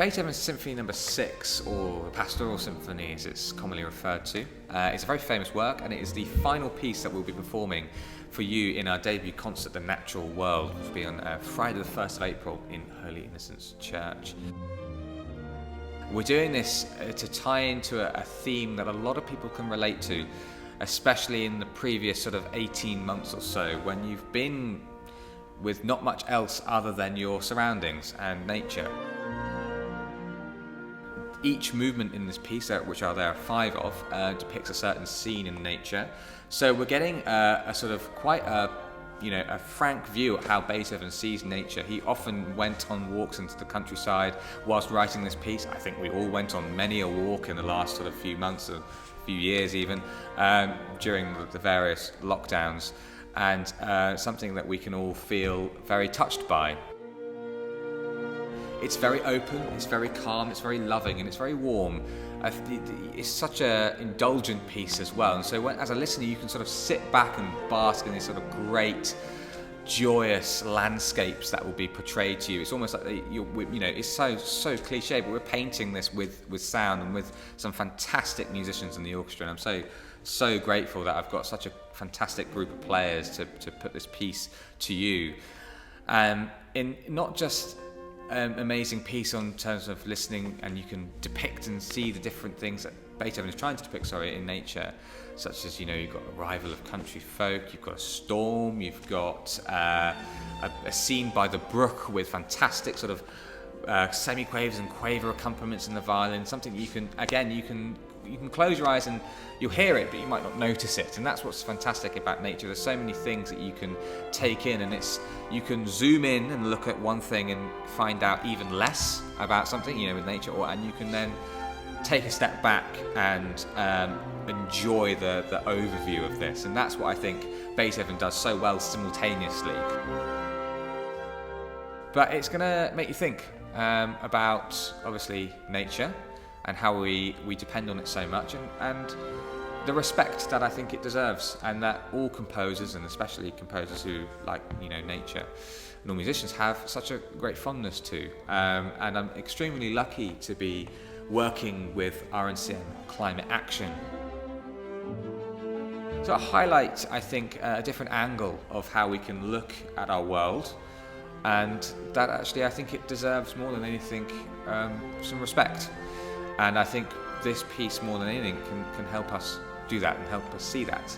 Beethoven's Symphony No. 6, or the Pastoral Symphony as it's commonly referred to, is a very famous work, and it is the final piece that we'll be performing for you in our debut concert, The Natural World, which will be on Friday the 1st of April in Holy Innocents Church. We're doing this to tie into a theme that a lot of people can relate to, especially in the previous sort of 18 months or so, when you've been with not much else other than your surroundings and nature. Each movement in this piece, which there are 5 of, depicts a certain scene in nature. So we're getting a sort of quite a frank view of how Beethoven sees nature. He often went on walks into the countryside whilst writing this piece. I think we all went on many a walk in the last sort of few months, or few years even, during the various lockdowns, and something that we can all feel very touched by. It's very open, it's very calm, it's very loving, and it's very warm. It's such an indulgent piece as well, and so as a listener you can sort of sit back and bask in these sort of great, joyous landscapes that will be portrayed to you. It's almost like it's so cliche, but we're painting this with sound and with some fantastic musicians in the orchestra, and I'm so grateful that I've got such a fantastic group of players to put this piece to you. In not just amazing piece in terms of listening, and you can depict and see the different things that Beethoven is trying to depict, in nature, such as, you've got arrival of country folk, you've got a storm, you've got a scene by the brook with fantastic sort of semi-quavers and quaver accompaniments in the violin, something you can close your eyes and you'll hear it, but you might not notice it. And that's what's fantastic about nature. There's so many things that you can take in, and you can zoom in and look at one thing and find out even less about something, with nature, and you can then take a step back and enjoy the overview of this. And that's what I think Beethoven does so well simultaneously. But it's going to make you think about, obviously, nature and how we depend on it so much, and the respect that I think it deserves, and that all composers, and especially composers who like nature, and all musicians, have such a great fondness to. And I'm extremely lucky to be working with RNCM Climate Action. So I highlight, I think, a different angle of how we can look at our world, and that actually I think it deserves more than anything some respect. And I think this piece, more than anything, can help us do that and help us see that.